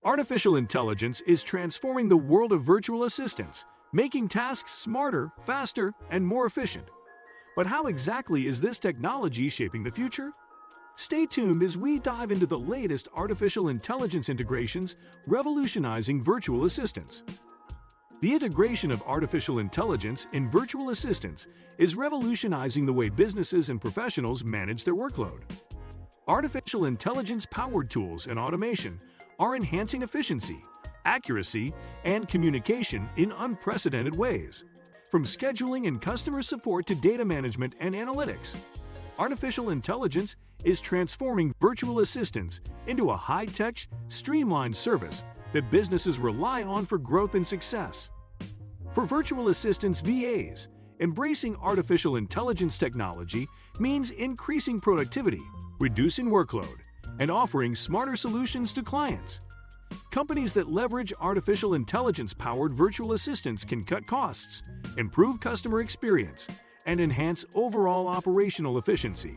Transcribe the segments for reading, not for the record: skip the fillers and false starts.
Artificial intelligence is transforming the world of virtual assistants, making tasks smarter, faster, and more efficient. But how exactly is this technology shaping the future? Stay tuned as we dive into the latest artificial intelligence integrations revolutionizing virtual assistants. The integration of artificial intelligence in virtual assistants is revolutionizing the way businesses and professionals manage their workload. Artificial intelligence-powered tools and automation are enhancing efficiency, accuracy, and communication in unprecedented ways. From scheduling and customer support to data management and analytics, artificial intelligence is transforming virtual assistants into a high-tech, streamlined service that businesses rely on for growth and success. For virtual assistants VAs, embracing artificial intelligence technology means increasing productivity, reducing workload, and offering smarter solutions to clients. Companies that leverage artificial intelligence-powered virtual assistants can cut costs, improve customer experience, and enhance overall operational efficiency.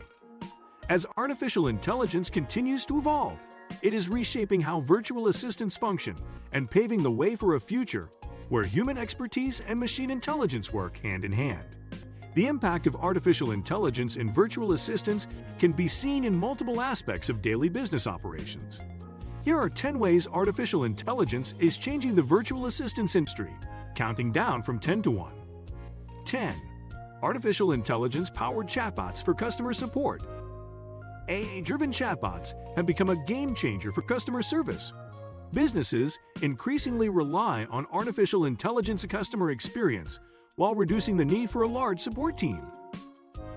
As artificial intelligence continues to evolve, it is reshaping how virtual assistants function and paving the way for a future where human expertise and machine intelligence work hand in hand. The impact of artificial intelligence in virtual assistants can be seen in multiple aspects of daily business operations. Here are 10 ways artificial intelligence is changing the virtual assistance industry, counting down from 10 to 1. 10. Artificial intelligence-powered chatbots for customer support. AI-driven chatbots have become a game changer for customer service. Businesses increasingly rely on artificial intelligence customer experience while reducing the need for a large support team.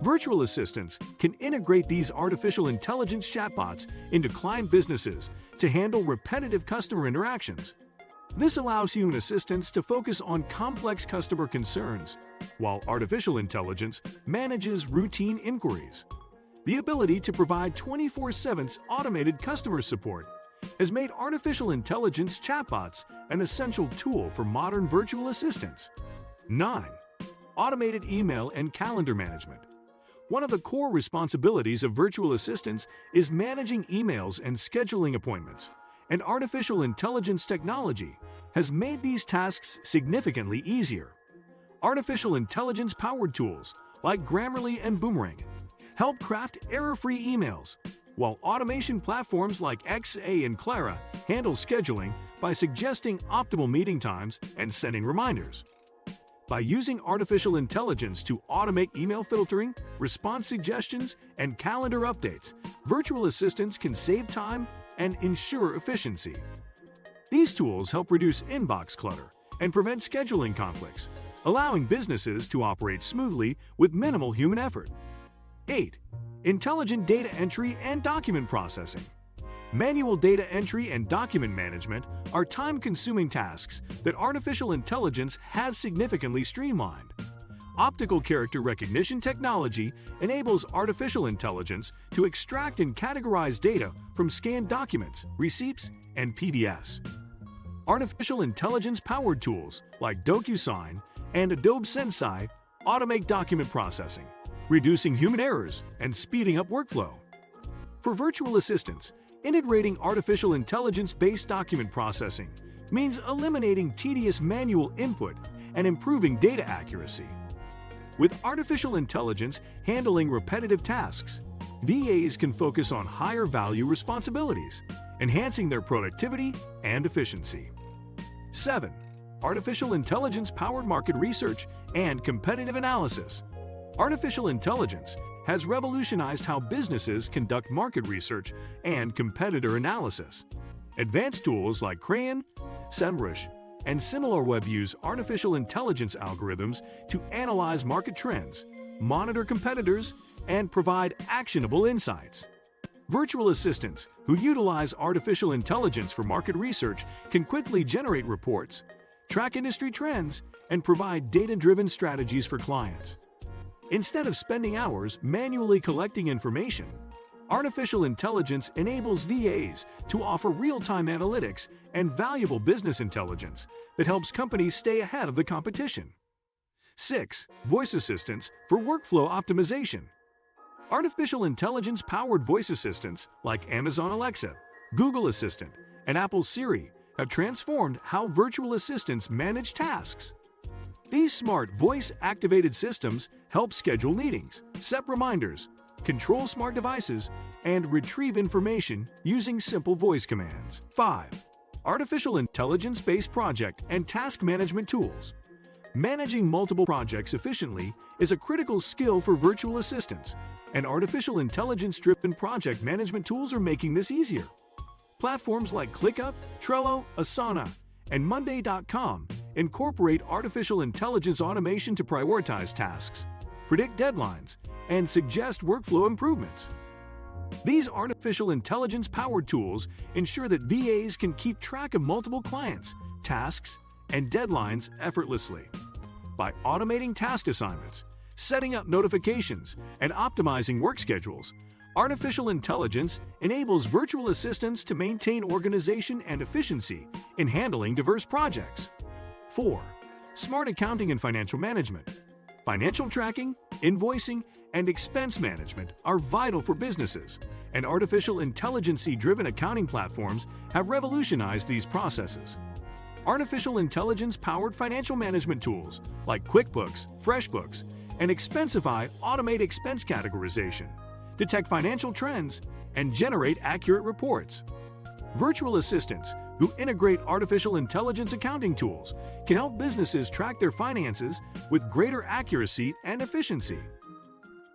Virtual assistants can integrate these artificial intelligence chatbots into client businesses to handle repetitive customer interactions. This allows human assistants to focus on complex customer concerns, while artificial intelligence manages routine inquiries. The ability to provide 24/7 automated customer support has made artificial intelligence chatbots an essential tool for modern virtual assistants. 9. Automated email and calendar management. One of the core responsibilities of virtual assistants is managing emails and scheduling appointments, and artificial intelligence technology has made these tasks significantly easier. Artificial intelligence-powered tools like Grammarly and Boomerang help craft error-free emails, while automation platforms like XA and Clara handle scheduling by suggesting optimal meeting times and sending reminders. By using artificial intelligence to automate email filtering, response suggestions, and calendar updates, virtual assistants can save time and ensure efficiency. These tools help reduce inbox clutter and prevent scheduling conflicts, allowing businesses to operate smoothly with minimal human effort. 8. Intelligent data entry and document processing. Manual data entry and document management are time-consuming tasks that artificial intelligence has significantly streamlined. Optical character recognition technology enables artificial intelligence to extract and categorize data from scanned documents, receipts, and PDFs. Artificial intelligence-powered tools like DocuSign and Adobe Sensei automate document processing, reducing human errors and speeding up workflow. For virtual assistants, integrating artificial intelligence-based document processing means eliminating tedious manual input and improving data accuracy. With artificial intelligence handling repetitive tasks, VAs can focus on higher-value responsibilities, enhancing their productivity and efficiency. 7. Artificial intelligence-powered market research and competitive analysis. Artificial intelligence has revolutionized how businesses conduct market research and competitor analysis. Advanced tools like Crayon, SEMrush, and SimilarWeb use artificial intelligence algorithms to analyze market trends, monitor competitors, and provide actionable insights. Virtual assistants who utilize artificial intelligence for market research can quickly generate reports, track industry trends, and provide data-driven strategies for clients. Instead of spending hours manually collecting information, artificial intelligence enables VAs to offer real-time analytics and valuable business intelligence that helps companies stay ahead of the competition. 6. Voice assistants for workflow optimization. Artificial intelligence-powered voice assistants like Amazon Alexa, Google Assistant, and Apple Siri have transformed how virtual assistants manage tasks. These smart voice-activated systems help schedule meetings, set reminders, control smart devices, and retrieve information using simple voice commands. 5. Artificial intelligence-based project and task management tools. Managing multiple projects efficiently is a critical skill for virtual assistants, and artificial intelligence-driven project management tools are making this easier. Platforms like ClickUp, Trello, Asana, and Monday.com incorporate artificial intelligence automation to prioritize tasks, predict deadlines, and suggest workflow improvements. These artificial intelligence-powered tools ensure that VAs can keep track of multiple clients, tasks, and deadlines effortlessly. By automating task assignments, setting up notifications, and optimizing work schedules, artificial intelligence enables virtual assistants to maintain organization and efficiency in handling diverse projects. 4. Smart accounting and financial management. Financial tracking, invoicing, and expense management are vital for businesses, and artificial intelligence-driven accounting platforms have revolutionized these processes. Artificial intelligence-powered financial management tools like QuickBooks, FreshBooks, and Expensify automate expense categorization, detect financial trends, and generate accurate reports. Virtual assistants who integrate artificial intelligence accounting tools can help businesses track their finances with greater accuracy and efficiency.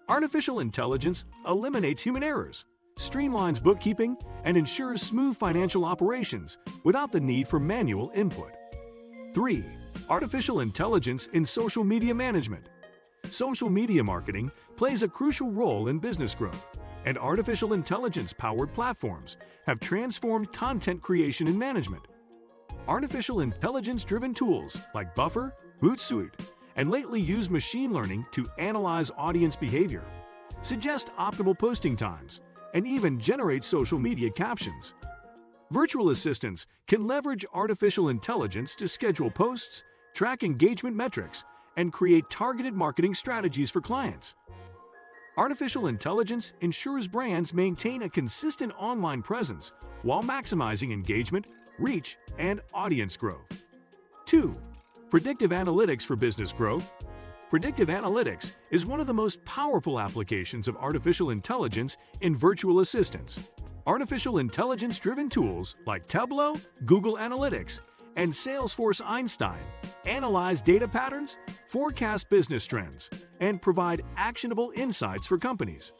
Artificial intelligence eliminates human errors, streamlines bookkeeping, and ensures smooth financial operations without the need for manual input. 3. Artificial intelligence in social media management. Social media marketing plays a crucial role in business growth, and artificial intelligence-powered platforms have transformed content creation and management. Artificial intelligence-driven tools like Buffer, Hootsuite, and lately used machine learning to analyze audience behavior, suggest optimal posting times, and even generate social media captions. Virtual assistants can leverage artificial intelligence to schedule posts, track engagement metrics, and create targeted marketing strategies for clients. Artificial intelligence ensures brands maintain a consistent online presence while maximizing engagement, reach, and audience growth. 2. Predictive analytics for business growth. Predictive analytics is one of the most powerful applications of artificial intelligence in virtual assistants. Artificial intelligence-driven tools like Tableau, Google Analytics, and Salesforce Einstein analyze data patterns, forecast business trends, and provide actionable insights for companies.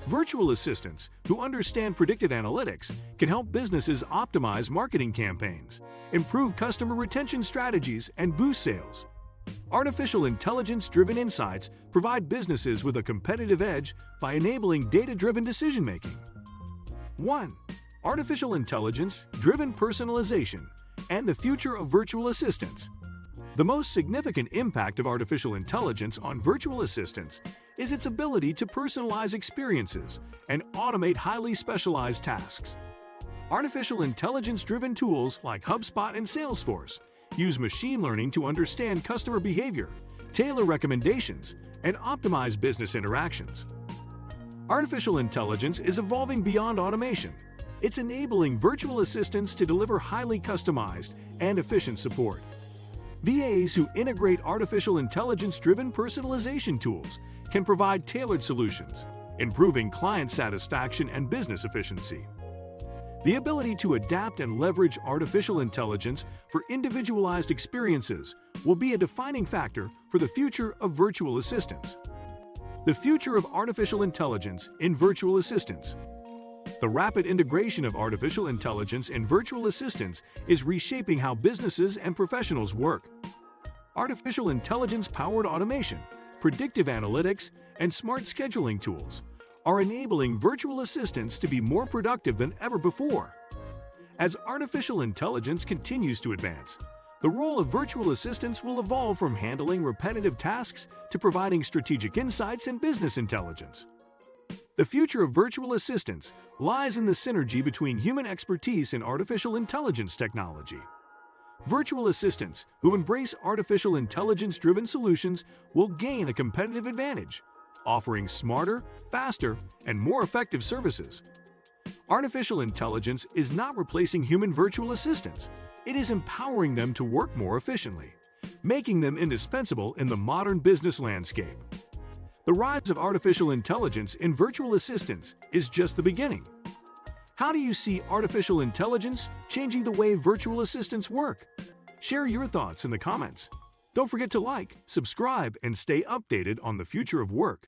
Virtual assistants who understand predictive analytics can help businesses optimize marketing campaigns, improve customer retention strategies, and boost sales. Artificial intelligence-driven insights provide businesses with a competitive edge by enabling data-driven decision-making. 1. Artificial intelligence-driven personalization and the future of virtual assistants. The most significant impact of artificial intelligence on virtual assistants is its ability to personalize experiences and automate highly specialized tasks. Artificial intelligence-driven tools like HubSpot and Salesforce use machine learning to understand customer behavior, tailor recommendations, and optimize business interactions. Artificial intelligence is evolving beyond automation. It's enabling virtual assistants to deliver highly customized and efficient support. VAs who integrate artificial intelligence-driven personalization tools can provide tailored solutions, improving client satisfaction and business efficiency. The ability to adapt and leverage artificial intelligence for individualized experiences will be a defining factor for the future of virtual assistants. The future of artificial intelligence in virtual assistants. The rapid integration of artificial intelligence in virtual assistants is reshaping how businesses and professionals work. Artificial intelligence-powered automation, predictive analytics, and smart scheduling tools are enabling virtual assistants to be more productive than ever before. As artificial intelligence continues to advance, the role of virtual assistants will evolve from handling repetitive tasks to providing strategic insights and business intelligence. The future of virtual assistants lies in the synergy between human expertise and artificial intelligence technology. Virtual assistants who embrace artificial intelligence-driven solutions will gain a competitive advantage, offering smarter, faster, and more effective services. Artificial intelligence is not replacing human virtual assistants. It is empowering them to work more efficiently, making them indispensable in the modern business landscape. The rise of artificial intelligence in virtual assistants is just the beginning. How do you see artificial intelligence changing the way virtual assistants work? Share your thoughts in the comments. Don't forget to like, subscribe, and stay updated on the future of work.